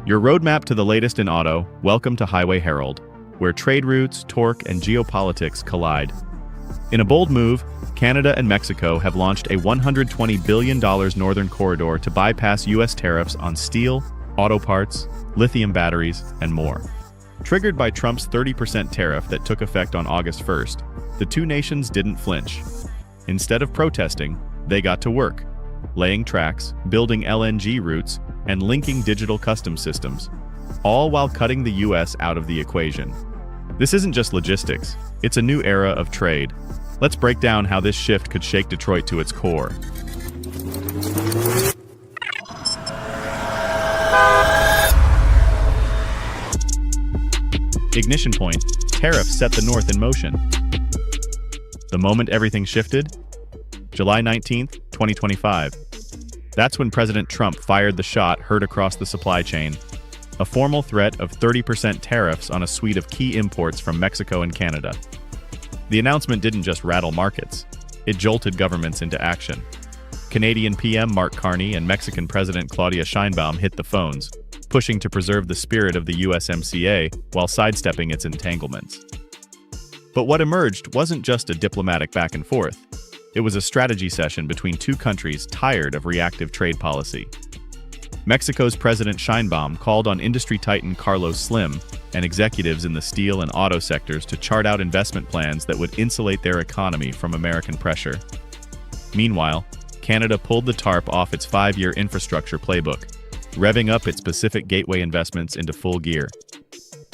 Your roadmap to the latest in auto. Welcome to Highway Herald, where trade routes, torque, and geopolitics collide. In a bold move, Canada and Mexico have launched a $120 billion northern corridor to bypass U.S. tariffs on steel, auto parts, lithium batteries, and more. Triggered by Trump's 30% tariff that took effect on August 1st, the two nations didn't flinch. Instead of protesting, they got to work, laying tracks, building LNG routes, and linking digital customs systems, all while cutting the U.S. out of the equation. This isn't just logistics, it's a new era of trade. Let's break down how this shift could shake Detroit to its core. Ignition point. Tariffs set the North in motion. The moment everything shifted? July 19th, 2025. That's when President Trump fired the shot heard across the supply chain. A formal threat of 30% tariffs on a suite of key imports from Mexico and Canada. The announcement didn't just rattle markets, it jolted governments into action. Canadian PM Mark Carney and Mexican President Claudia Sheinbaum hit the phones, pushing to preserve the spirit of the USMCA while sidestepping its entanglements. But what emerged wasn't just a diplomatic back and forth. It was a strategy session between two countries tired of reactive trade policy. Mexico's President Sheinbaum called on industry titan Carlos Slim and executives in the steel and auto sectors to chart out investment plans that would insulate their economy from American pressure. Meanwhile, Canada pulled the tarp off its 5-year infrastructure playbook, revving up its Pacific Gateway investments into full gear.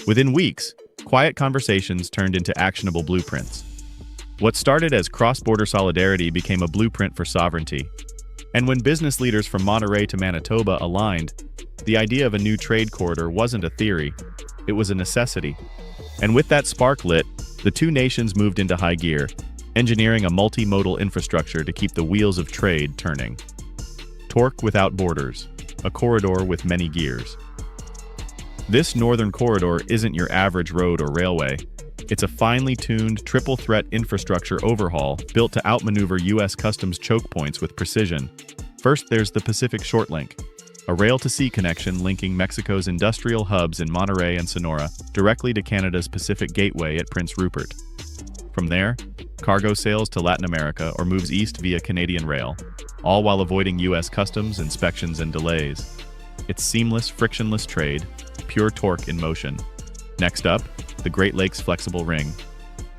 Within weeks, quiet conversations turned into actionable blueprints. What started as cross-border solidarity became a blueprint for sovereignty. And when business leaders from Monterey to Manitoba aligned, the idea of a new trade corridor wasn't a theory, it was a necessity. And with that spark lit, the two nations moved into high gear, engineering a multimodal infrastructure to keep the wheels of trade turning. Torque without borders, a corridor with many gears. This northern corridor isn't your average road or railway. It's a finely tuned, triple-threat infrastructure overhaul built to outmaneuver U.S. customs choke points with precision. First, there's the Pacific Shortlink, a rail-to-sea connection linking Mexico's industrial hubs in Monterey and Sonora directly to Canada's Pacific Gateway at Prince Rupert. From there, cargo sails to Latin America or moves east via Canadian rail, all while avoiding U.S. customs, inspections, and delays. It's seamless, frictionless trade, pure torque in motion. Next up, the Great Lakes Flexible Ring.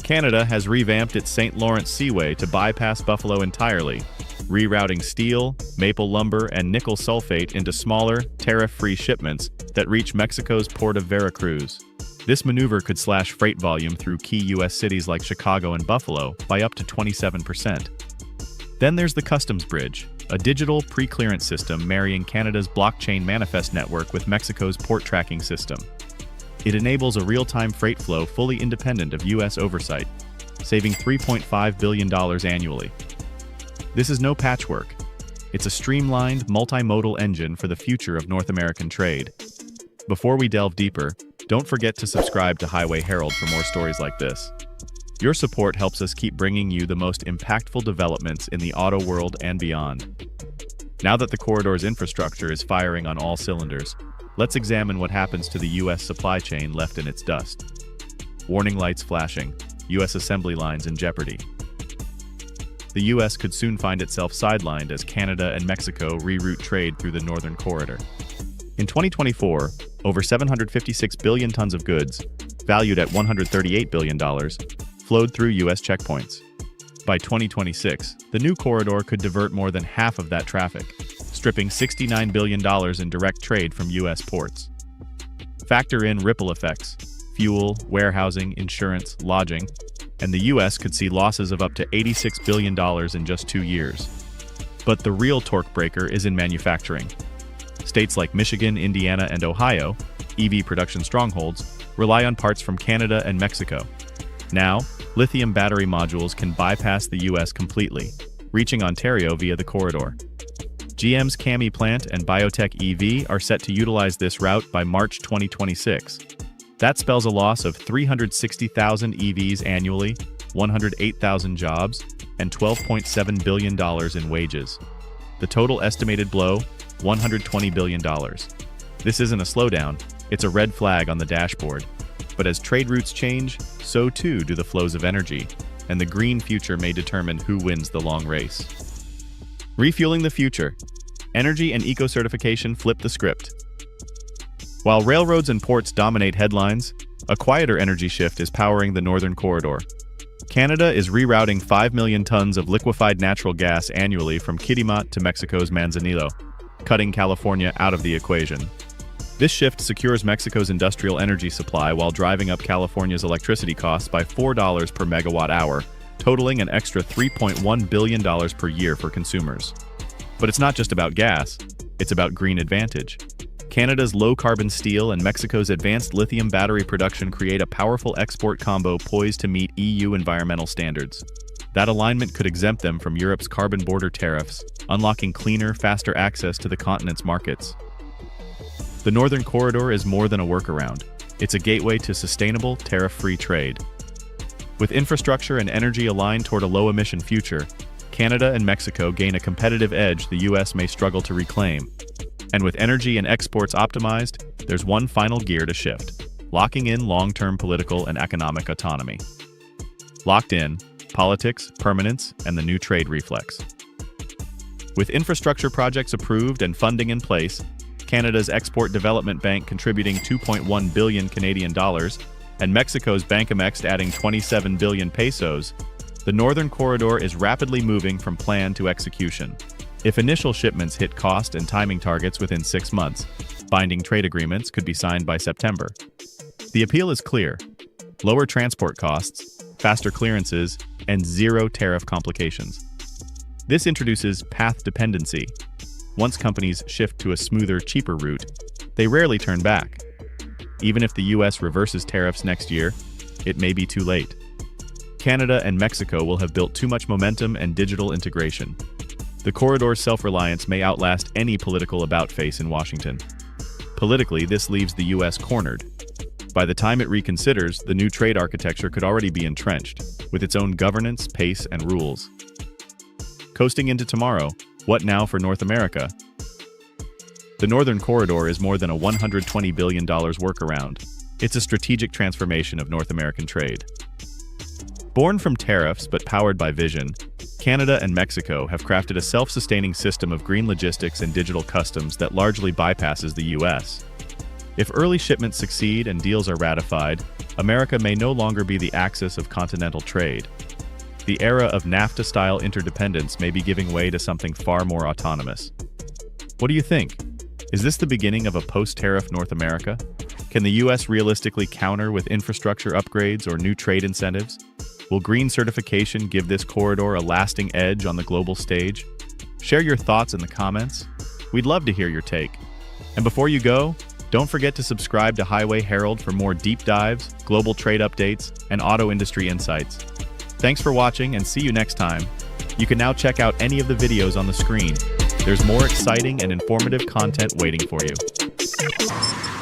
Canada has revamped its St. Lawrence Seaway to bypass Buffalo entirely, rerouting steel, maple lumber, and nickel sulfate into smaller, tariff-free shipments that reach Mexico's port of Veracruz. This maneuver could slash freight volume through key U.S. cities like Chicago and Buffalo by up to 27%. Then there's the Customs Bridge, a digital pre-clearance system marrying Canada's blockchain manifest network with Mexico's port tracking system. It enables a real-time freight flow fully independent of U.S. oversight, saving $3.5 billion annually. This is no patchwork. It's a streamlined, multimodal engine for the future of North American trade. Before we delve deeper, don't forget to subscribe to Highway Herald for more stories like this. Your support helps us keep bringing you the most impactful developments in the auto world and beyond. Now that the corridor's infrastructure is firing on all cylinders, let's examine what happens to the U.S. supply chain left in its dust. Warning lights flashing, U.S. assembly lines in jeopardy. The U.S. could soon find itself sidelined as Canada and Mexico reroute trade through the northern corridor. In 2024, over 756 billion tons of goods, valued at $138 billion, flowed through U.S. checkpoints. By 2026, the new corridor could divert more than half of that traffic, stripping $69 billion in direct trade from U.S. ports. Factor in ripple effects, fuel, warehousing, insurance, lodging, and the U.S. could see losses of up to $86 billion in just 2 years. But the real torque breaker is in manufacturing. States like Michigan, Indiana, and Ohio, EV production strongholds, rely on parts from Canada and Mexico. Now, lithium battery modules can bypass the U.S. completely, reaching Ontario via the corridor. GM's CAMI plant and biotech EV are set to utilize this route by March 2026. That spells a loss of 360,000 EVs annually, 108,000 jobs, and $12.7 billion in wages. The total estimated blow, $120 billion. This isn't a slowdown, it's a red flag on the dashboard. But as trade routes change, so too do the flows of energy, and the green future may determine who wins the long race. Refueling the future. Energy and eco-certification flip the script. While railroads and ports dominate headlines, a quieter energy shift is powering the Northern Corridor. Canada is rerouting 5 million tons of liquefied natural gas annually from Kitimat to Mexico's Manzanillo, cutting California out of the equation. This shift secures Mexico's industrial energy supply while driving up California's electricity costs by $4 per megawatt hour, totaling an extra $3.1 billion per year for consumers. But it's not just about gas, it's about green advantage. Canada's low-carbon steel and Mexico's advanced lithium battery production create a powerful export combo poised to meet EU environmental standards. That alignment could exempt them from Europe's carbon border tariffs, unlocking cleaner, faster access to the continent's markets. The Northern Corridor is more than a workaround. It's a gateway to sustainable, tariff-free trade. With infrastructure and energy aligned toward a low-emission future, Canada and Mexico gain a competitive edge the U.S. may struggle to reclaim. And with energy and exports optimized, there's one final gear to shift, locking in long-term political and economic autonomy. Locked in, politics, permanence, and the new trade reflex. With infrastructure projects approved and funding in place, Canada's Export Development Bank contributing $2.1 billion Canadian dollars, and Mexico's Bancomext adding 27 billion pesos, the Northern Corridor is rapidly moving from plan to execution. If initial shipments hit cost and timing targets within 6 months, binding trade agreements could be signed by September. The appeal is clear: lower transport costs, faster clearances, and zero tariff complications. This introduces path dependency. Once companies shift to a smoother, cheaper route, they rarely turn back. Even if the U.S. reverses tariffs next year, it may be too late. Canada and Mexico will have built too much momentum and digital integration. The corridor's self-reliance may outlast any political about-face in Washington. Politically, this leaves the U.S. cornered. By the time it reconsiders, the new trade architecture could already be entrenched, with its own governance, pace, and rules. Coasting into tomorrow, what now for North America? The Northern Corridor is more than a $120 billion workaround. It's a strategic transformation of North American trade. Born from tariffs but powered by vision, Canada and Mexico have crafted a self-sustaining system of green logistics and digital customs that largely bypasses the U.S. If early shipments succeed and deals are ratified, America may no longer be the axis of continental trade. The era of NAFTA-style interdependence may be giving way to something far more autonomous. What do you think? Is this the beginning of a post-tariff North America? Can the U.S. realistically counter with infrastructure upgrades or new trade incentives? Will green certification give this corridor a lasting edge on the global stage? Share your thoughts in the comments. We'd love to hear your take. And before you go, don't forget to subscribe to Highway Herald for more deep dives, global trade updates, and auto industry insights. Thanks for watching and see you next time. You can now check out any of the videos on the screen. There's more exciting and informative content waiting for you.